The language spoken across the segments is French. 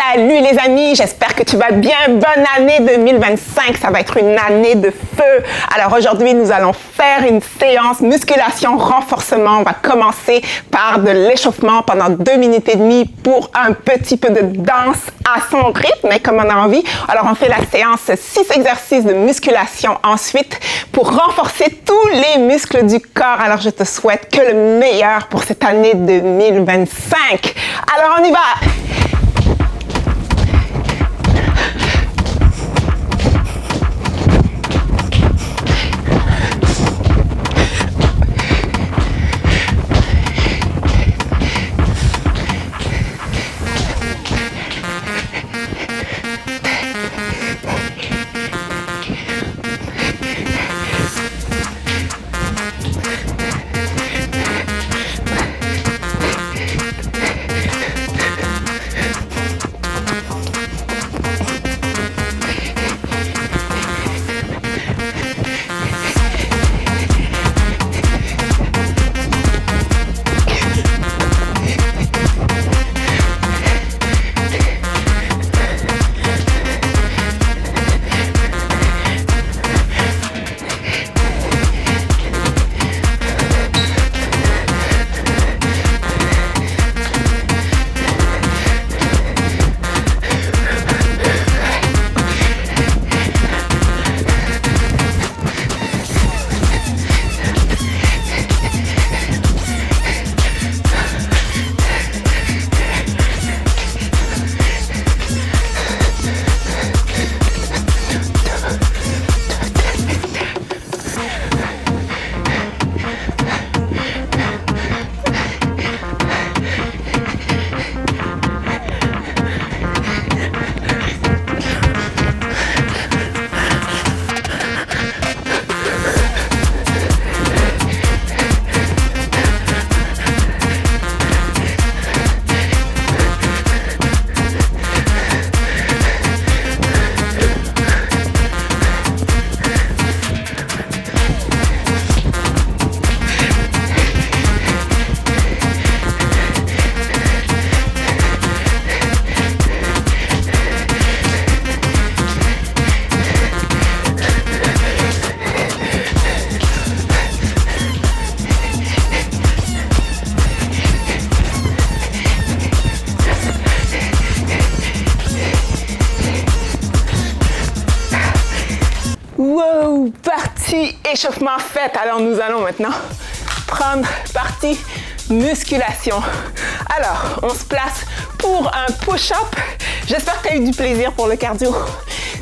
Salut les amis, j'espère que tu vas bien. Bonne année 2025, ça va être une année de feu. Alors aujourd'hui, nous allons faire une séance musculation renforcement. On va commencer par de l'échauffement pendant 2 minutes et demie pour un petit peu de danse à son rythme, comme on a envie. Alors on fait la séance 6 exercices de musculation ensuite pour renforcer tous les muscles du corps. Alors je te souhaite que le meilleur pour cette année 2025. Alors on y va! Wow, partie échauffement faite. Alors nous allons maintenant prendre partie musculation. Alors, on se place pour un push-up. J'espère que tu as eu du plaisir pour le cardio.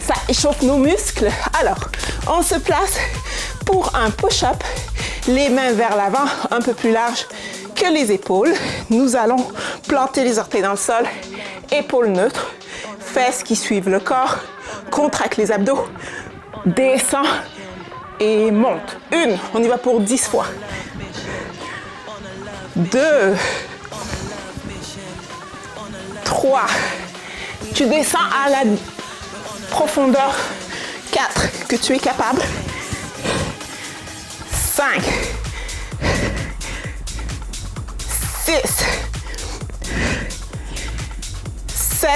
Ça échauffe nos muscles. Alors, on se place pour un push-up. Les mains vers l'avant, un peu plus large que les épaules. Nous allons planter les orteils dans le sol. Épaules neutres. Fesses qui suivent le corps. Contracte les abdos. Descend et monte. 1, on y va pour 10 fois. 2, 3, tu descends à la profondeur 4 que tu es capable. 5, 6, 7,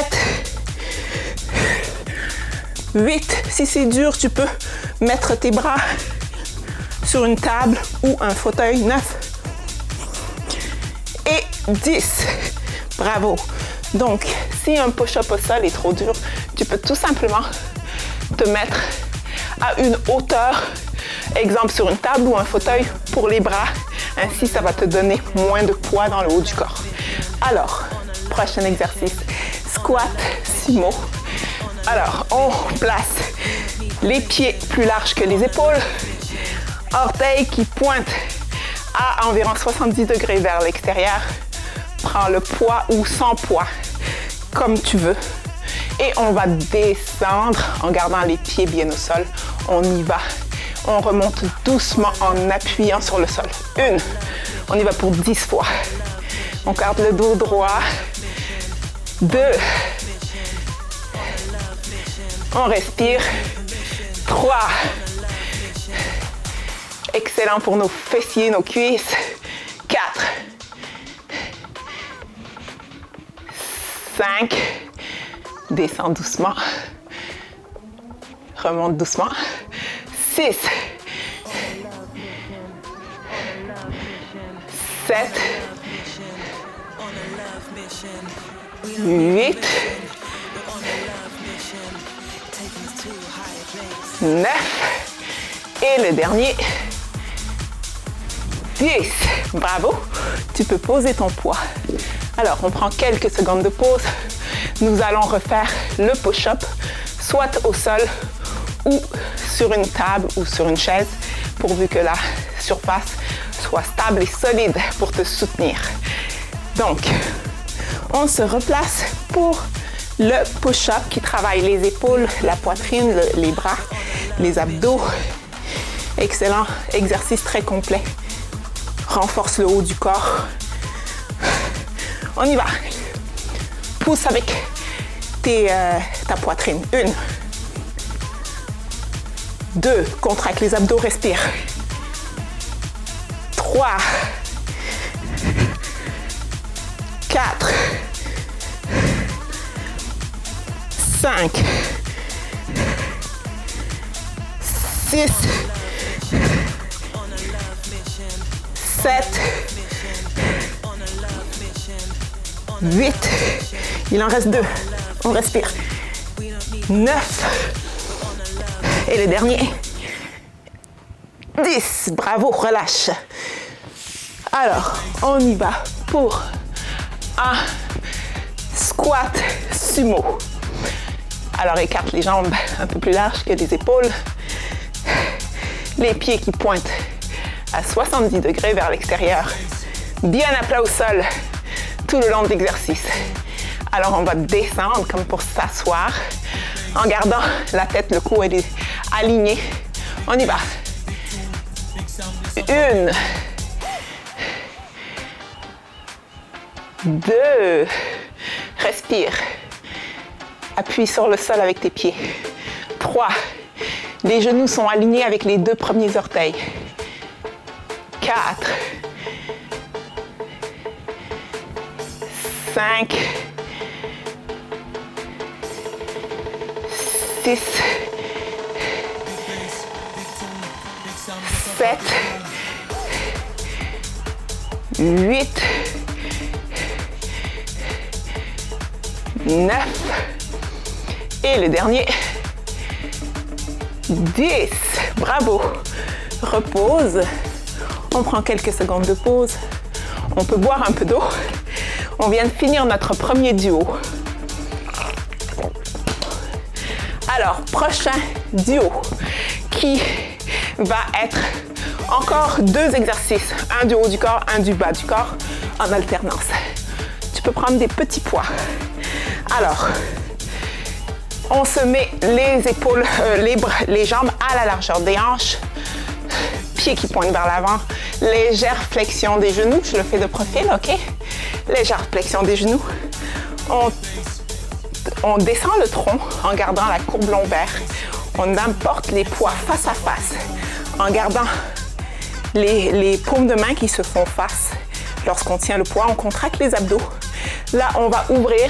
8, si c'est dur, tu peux mettre tes bras sur une table ou un fauteuil neuf. Et 10. Bravo. Donc, si un push-up au sol est trop dur, tu peux tout simplement te mettre à une hauteur, exemple sur une table ou un fauteuil pour les bras. Ainsi, ça va te donner moins de poids dans le haut du corps. Alors, prochain exercice, squat sumo. Alors, on place les pieds plus larges que les épaules, orteils qui pointent à environ 70 degrés vers l'extérieur. Prends le poids ou sans poids, comme tu veux. Et on va descendre en gardant les pieds bien au sol. On y va. On remonte doucement en appuyant sur le sol. 1, on y va pour 10 fois. On garde le dos droit. 2, on respire. 3. Excellent pour nos fessiers, nos cuisses. 4. 5. Descends doucement. Remonte doucement. 6. 7. 8. 9. Et le dernier. 10. Bravo. Tu peux poser ton poids. Alors, on prend quelques secondes de pause. Nous allons refaire le push-up, soit au sol ou sur une table ou sur une chaise, pourvu que la surface soit stable et solide pour te soutenir. Donc, on se replace pour le push-up qui travaille les épaules, la poitrine, les bras, les abdos. Excellent exercice très complet. Renforce le haut du corps. On y va. Pousse avec ta poitrine. 1. 2. Contracte les abdos, respire. 3. 4. 5. 6. 7. 8. Il en reste 2. On respire. 9. Et le dernier. 10. Bravo, relâche. Alors, on y va pour un squat sumo. Alors, écarte les jambes un peu plus larges que les épaules. Les pieds qui pointent à 70 degrés vers l'extérieur. Bien à plat au sol tout le long de l'exercice. Alors, on va descendre comme pour s'asseoir en gardant la tête, le cou aligné. On y va. 1. 2. Respire. Appuie sur le sol avec tes pieds. 3. Les genoux sont alignés avec les 2 premiers orteils. 4. 5. 6. 7. 8. 9. Et le dernier. 10. Bravo. Repose. On prend quelques secondes de pause. On peut boire un peu d'eau. On vient de finir notre premier duo. Alors, prochain duo qui va être encore 2 exercices. Un du haut du corps, un du bas du corps en alternance. Tu peux prendre des petits poids. Alors, on se met les épaules, les jambes à la largeur des hanches. Pieds qui pointent vers l'avant. Légère flexion des genoux. Je le fais de profil, ok? Légère flexion des genoux. On descend le tronc en gardant la courbe lombaire. On apporte les poids face à face en gardant les paumes de main qui se font face. Lorsqu'on tient le poids, on contracte les abdos. Là, on va ouvrir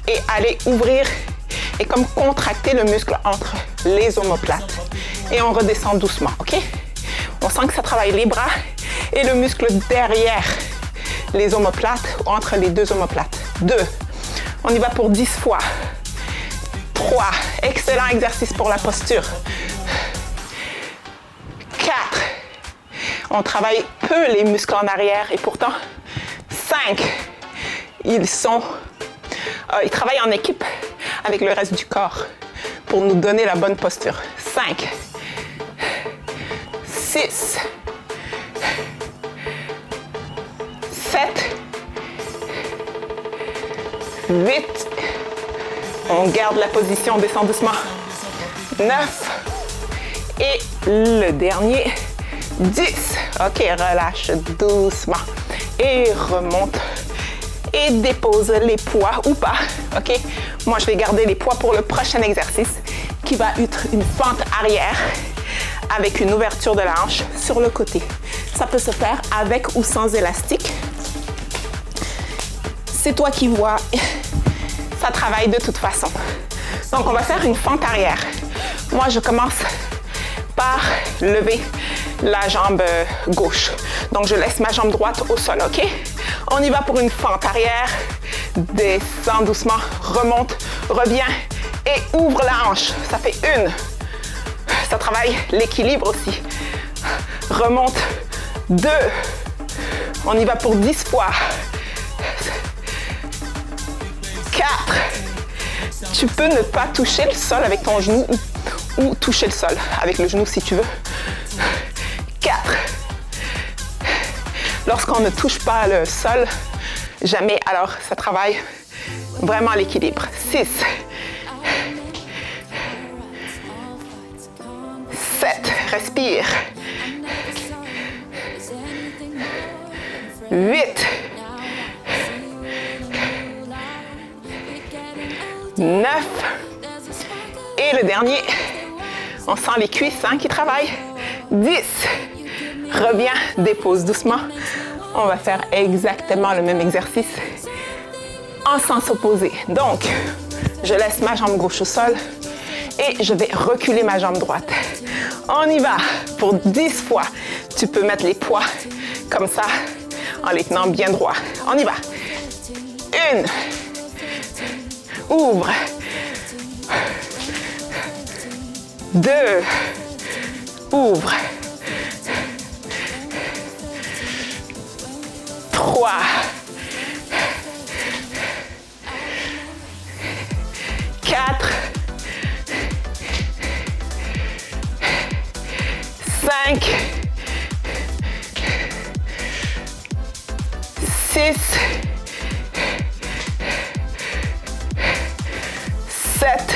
et aller ouvrir et comme contracter le muscle entre les omoplates. Et on redescend doucement, ok? On sent que ça travaille les bras et le muscle derrière les omoplates, entre les 2 omoplates. 2. On y va pour 10 fois. 3. Excellent exercice pour la posture. 4. On travaille peu les muscles en arrière et pourtant 5. Ils travaillent en équipe avec le reste du corps pour nous donner la bonne posture. 5. 6. 7. 8. On garde la position, on descend doucement. 9. Et le dernier, 10. Ok, relâche doucement. Et remonte. Et dépose les poids ou pas. Ok, moi je vais garder les poids pour le prochain exercice qui va être une fente arrière avec une ouverture de la hanche sur le côté. Ça peut se faire avec ou sans élastique. C'est toi qui vois ça travaille de toute façon. Donc, on va faire une fente arrière. Moi, je commence par lever la jambe gauche. Donc, je laisse ma jambe droite au sol, OK? On y va pour une fente arrière. Descends doucement, remonte, reviens et ouvre la hanche. Ça fait une. Ça travaille l'équilibre aussi. Remonte, 2. On y va pour 10 fois. 4. Tu peux ne pas toucher le sol avec ton genou ou toucher le sol avec le genou si tu veux. 4. Lorsqu'on ne touche pas le sol, jamais, alors ça travaille vraiment l'équilibre. 6. 7. Respire. 8. 9. Et le dernier, on sent les cuisses qui travaillent. 10. Reviens, dépose doucement. On va faire exactement le même exercice en sens opposé. Donc, je laisse ma jambe gauche au sol et je vais reculer ma jambe droite. On y va pour 10 fois. Tu peux mettre les poids comme ça en les tenant bien droit. On y va. 1. Ouvre. 2. Ouvre. 3. 4. 5. 6. 7.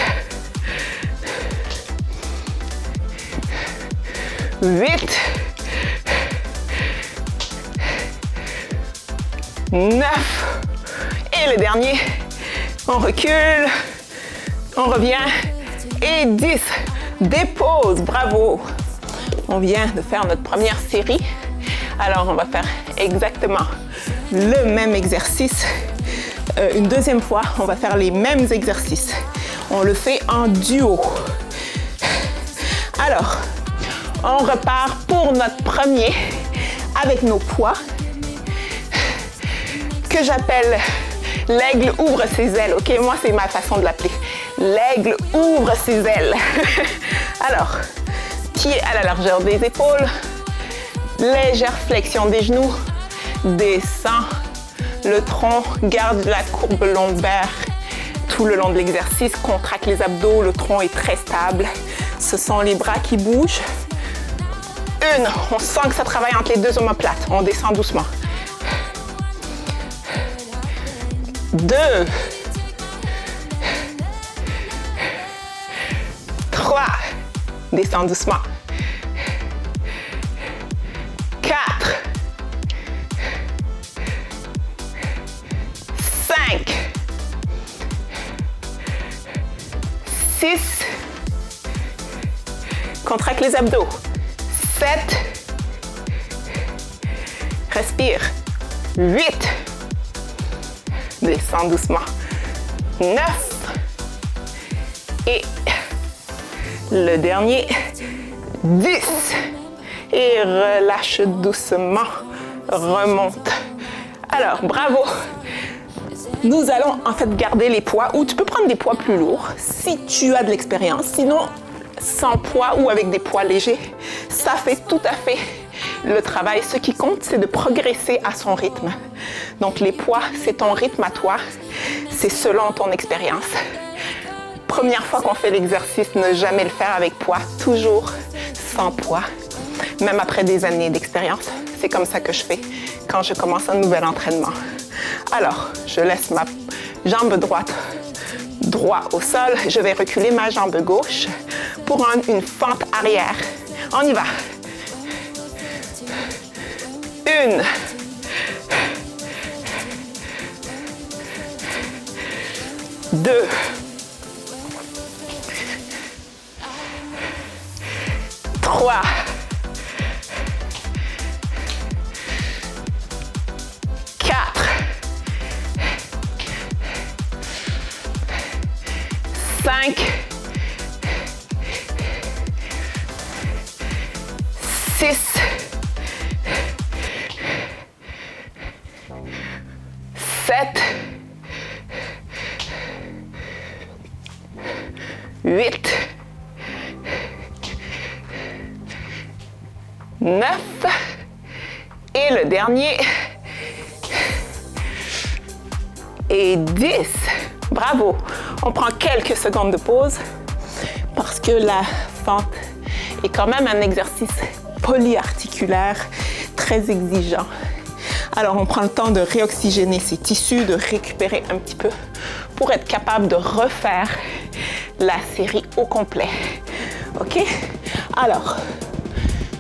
8. 9. Et le dernier, on recule, on revient et 10. Dépose, bravo. On vient de faire notre première série. Alors, on va faire exactement le même exercice. Une deuxième fois, on va faire les mêmes exercices. On le fait en duo. Alors, on repart pour notre premier avec nos poids que j'appelle l'aigle ouvre ses ailes. OK, moi, c'est ma façon de l'appeler. L'aigle ouvre ses ailes. Alors, pied à la largeur des épaules, légère flexion des genoux, descend le tronc, garde la courbe lombaire tout le long de l'exercice, contracte les abdos, le tronc est très stable. Ce sont les bras qui bougent. 1, on sent que ça travaille entre les deux omoplates. On descend doucement. 2. 3. Descends doucement. 4. 5. 6. Contracte les abdos. 7. Respire. 8. Descends doucement. 9. Et le dernier. 10. Et relâche doucement. Remonte. Alors, bravo. Nous allons en fait garder les poids, ou tu peux prendre des poids plus lourds si tu as de l'expérience. Sinon, sans poids ou avec des poids légers, ça fait tout à fait le travail. Ce qui compte, c'est de progresser à son rythme. Donc les poids, c'est ton rythme à toi. C'est selon ton expérience. Première fois qu'on fait l'exercice, ne jamais le faire avec poids. Toujours sans poids. Même après des années d'expérience. C'est comme ça que je fais quand je commence un nouvel entraînement. Alors, je laisse ma jambe droite droit au sol. Je vais reculer ma jambe gauche pour une fente arrière. On y va. 1. 2. 3. 4. 5, 6, 7, 8, 9 et le dernier et 10. Bravo. On prend quelques secondes de pause parce que la fente est quand même un exercice polyarticulaire très exigeant. Alors, on prend le temps de réoxygéner ses tissus, de récupérer un petit peu pour être capable de refaire la série au complet. OK? Alors,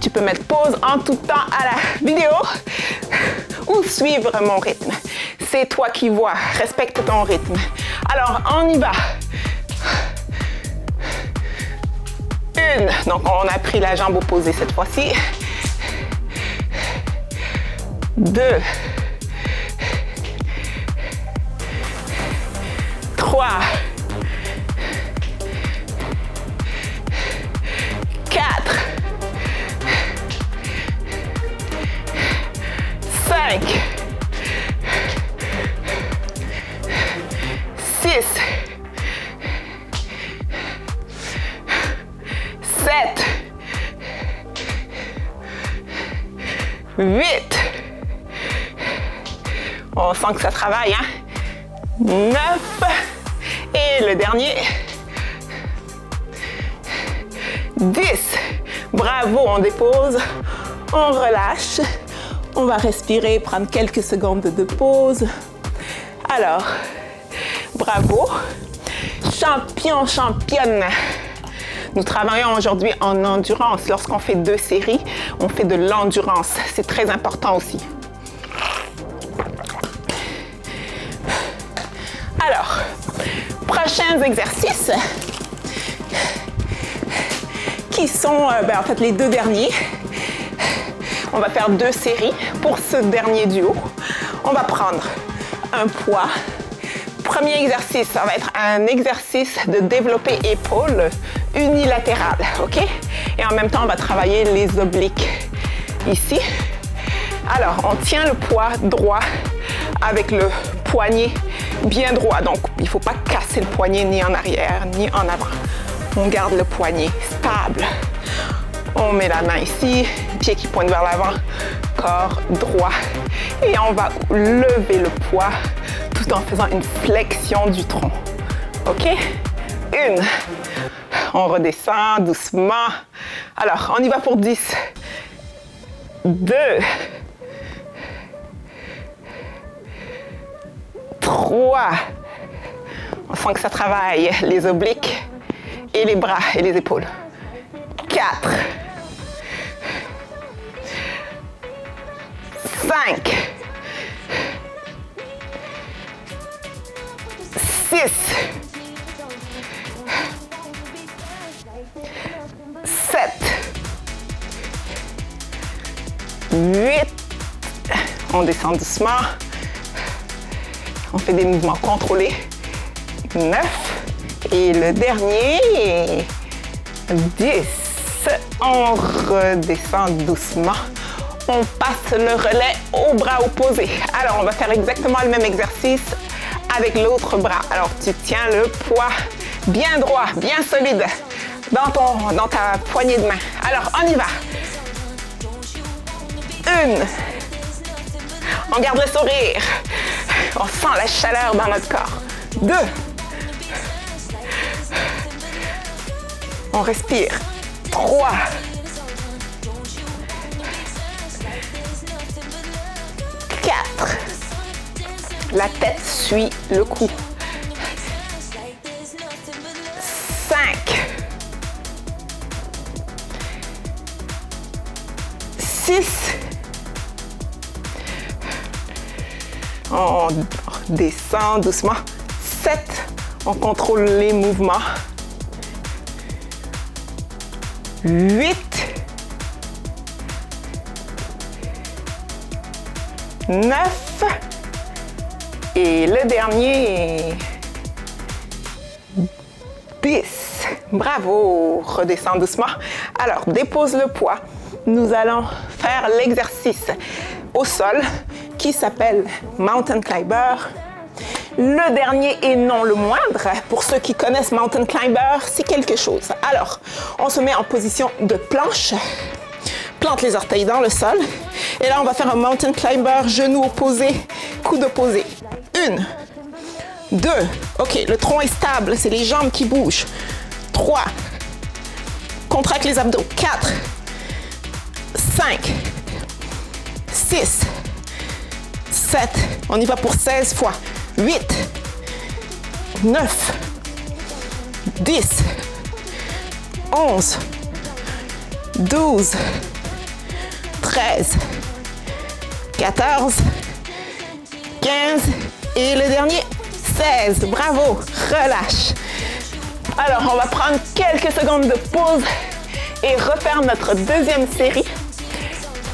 tu peux mettre pause en tout temps à la vidéo ou suivre mon rythme. C'est toi qui vois. Respecte ton rythme. Alors, on y va. 1. Donc, on a pris la jambe opposée cette fois-ci. 2. 3. 4. 5. 6. 7. 8. On sent que ça travaille, hein? 9. Et le dernier. 10. Bravo, on dépose. On relâche. On va respirer, prendre quelques secondes de pause. Alors, bravo. Champion, championne. Nous travaillons aujourd'hui en endurance. Lorsqu'on fait 2 séries, on fait de l'endurance. C'est très important aussi. Alors, prochains exercices qui sont en fait les 2 derniers. On va faire 2 séries pour ce dernier duo. On va prendre un poids. Premier exercice, ça va être un exercice de développer épaules unilatéral, OK? Et en même temps, on va travailler les obliques ici. Alors, on tient le poids droit avec le poignet bien droit. Donc, il ne faut pas casser le poignet ni en arrière ni en avant. On garde le poignet stable. On met la main ici, pied qui pointe vers l'avant, corps droit. Et on va lever le poids tout en faisant une flexion du tronc. OK? 1. On redescend doucement. Alors, on y va pour 10. 2. 3. On sent que ça travaille les obliques et les bras et les épaules. 4. 5. 6. 7. 8. On descend doucement. On fait des mouvements contrôlés. 9. Et le dernier, 10. On redescend doucement. On passe le relais au bras opposé. Alors, on va faire exactement le même exercice avec l'autre bras. Alors, tu tiens le poids bien droit, bien solide dans ta poignée de main. Alors, on y va. 1. On garde le sourire. On sent la chaleur dans notre corps. 2. On respire. 3. 4. La tête suit le cou. 5. 6. On descend doucement. 7. On contrôle les mouvements. 8. 9. Et le dernier, 10. Bravo. Redescends doucement. Alors, dépose le poids. Nous allons faire l'exercice au sol qui s'appelle Mountain Climber. Le dernier et non le moindre, pour ceux qui connaissent Mountain Climber, c'est quelque chose. Alors, on se met en position de planche, plante les orteils dans le sol, et là, on va faire un Mountain Climber, genou opposé, coude opposé. 1, 2, ok, le tronc est stable, c'est les jambes qui bougent. 3, contracte les abdos. 4, 5, 6, 7, on y va pour 16 fois. 8, 9, 10, 11, 12, 13, 14, 15 et le dernier, 16. Bravo, relâche. Alors, on va prendre quelques secondes de pause et refaire notre deuxième série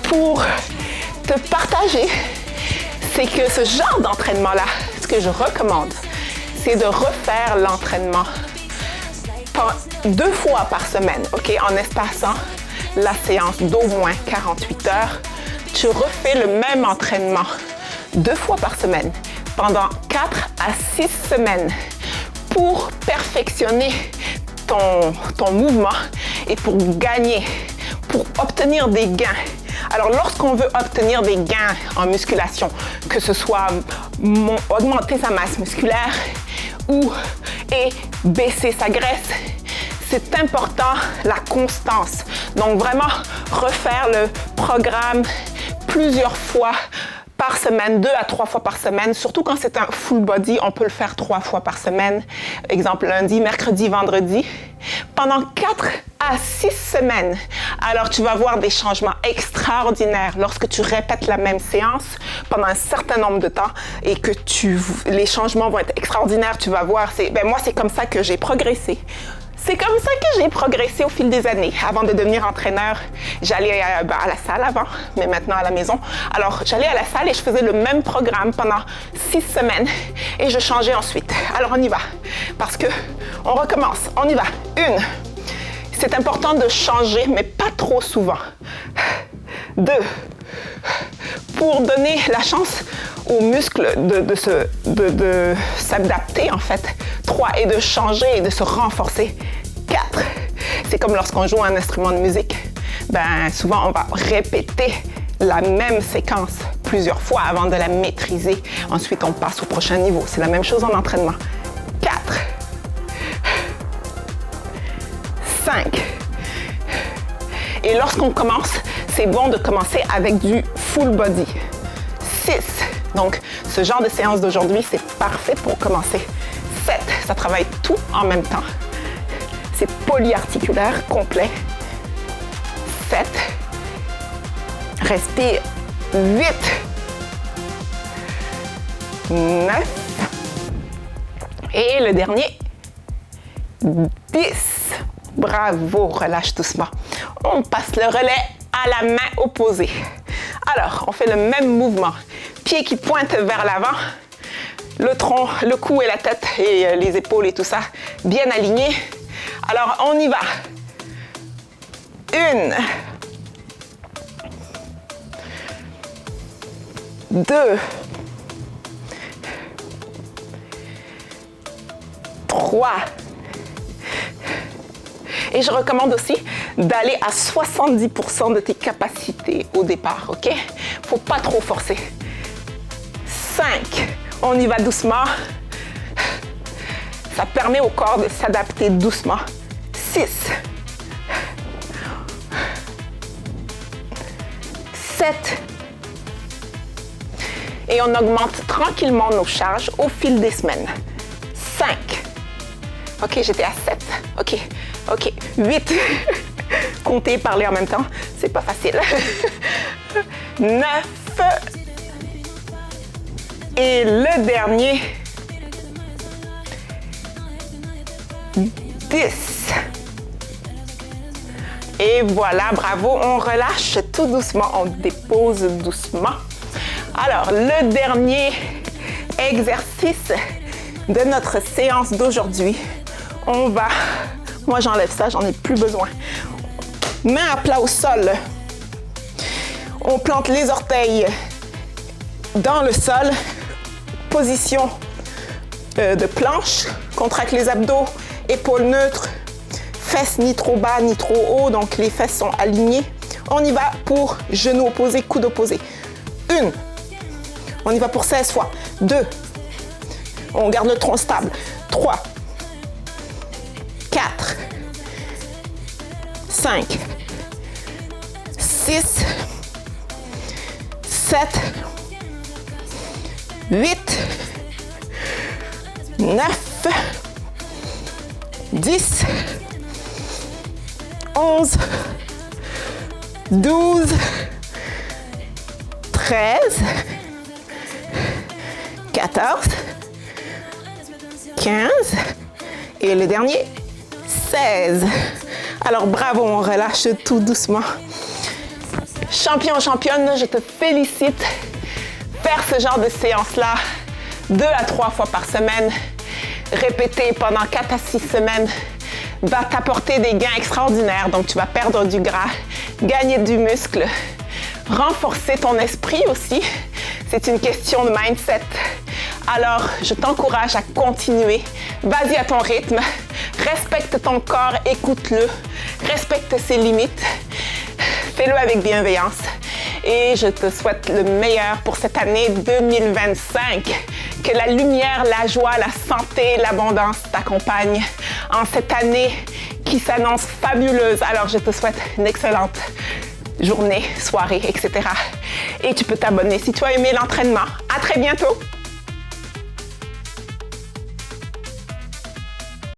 pour te partager. C'est que ce genre d'entraînement-là, ce que je recommande, c'est de refaire l'entraînement 2 fois par semaine, ok, en espaçant la séance d'au moins 48 heures. Tu refais le même entraînement 2 fois par semaine pendant 4 à 6 semaines pour perfectionner ton mouvement et pour gagner, pour obtenir des gains. Alors, lorsqu'on veut obtenir des gains en musculation, que ce soit augmenter sa masse musculaire et baisser sa graisse, c'est important la constance. Donc, vraiment refaire le programme plusieurs fois par semaine, 2 à 3 fois par semaine. Surtout quand c'est un full body, on peut le faire 3 fois par semaine. Exemple, lundi, mercredi, vendredi. Pendant 4 à 6 semaines. Alors, tu vas voir des changements extraordinaires lorsque tu répètes la même séance pendant un certain nombre de temps et que les changements vont être extraordinaires. Tu vas voir, moi, c'est comme ça que j'ai progressé. C'est comme ça que j'ai progressé au fil des années. Avant de devenir entraîneur, j'allais à la salle avant, mais maintenant à la maison. Alors, j'allais à la salle et je faisais le même programme pendant 6 semaines et je changeais ensuite. Alors, on y va. Parce que on recommence. On y va. 1. C'est important de changer, mais pas trop souvent. 2. Pour donner la chance aux muscles de s'adapter, en fait. 3. Et de changer et de se renforcer. 4. C'est comme lorsqu'on joue un instrument de musique. Souvent, on va répéter la même séquence plusieurs fois avant de la maîtriser. Ensuite, on passe au prochain niveau. C'est la même chose en entraînement. 4. 5. Et lorsqu'on commence, c'est bon de commencer avec du full body. 6. Donc, ce genre de séance d'aujourd'hui, c'est parfait pour commencer. 7. Ça travaille tout en même temps. C'est polyarticulaire, complet. 7. Respire. 8. 9. Et le dernier, 10. Bravo, relâche doucement. On passe le relais à la main opposée. Alors, on fait le même mouvement. Pieds qui pointent vers l'avant. Le tronc, le cou et la tête et les épaules et tout ça bien alignés. Alors, on y va. 1. 2. 3. Et je recommande aussi d'aller à 70% de tes capacités au départ, OK? Faut pas trop forcer. 5. On y va doucement. Ça permet au corps de s'adapter doucement. 6. 7. Et on augmente tranquillement nos charges au fil des semaines. 5. OK, j'étais à 7. OK. 8. Compter, parler en même temps, c'est pas facile. 9. Et le dernier, 10. Et voilà, bravo, on relâche tout doucement, on dépose doucement. Alors, le dernier exercice de notre séance d'aujourd'hui On va, moi j'enlève ça, j'en ai plus besoin. Main à plat au sol. On plante les orteils dans le sol. Position de planche. Contracte les abdos, épaules neutres. Fesses ni trop bas ni trop haut, donc les fesses sont alignées. On y va pour genoux opposés, coudes opposés. 1. On y va pour 16 fois. 2. On garde le tronc stable. 3. 4. 5. 6. 7. 8. 9. 10. 11, 12, 13, 14, 15 et le dernier, 16. Alors bravo, on relâche tout doucement. Champion, championne, je te félicite. Faire ce genre de séance-là 2 à 3 fois par semaine, répéter pendant 4 à 6 semaines, va t'apporter des gains extraordinaires. Donc, tu vas perdre du gras, gagner du muscle, renforcer ton esprit aussi. C'est une question de mindset. Alors, je t'encourage à continuer. Vas-y à ton rythme. Respecte ton corps, écoute-le. Respecte ses limites. Fais-le avec bienveillance. Et je te souhaite le meilleur pour cette année 2025. Que la lumière, la joie, la santé, l'abondance t'accompagnent en cette année qui s'annonce fabuleuse. Alors, je te souhaite une excellente journée, soirée, etc. Et tu peux t'abonner si tu as aimé l'entraînement. À très bientôt!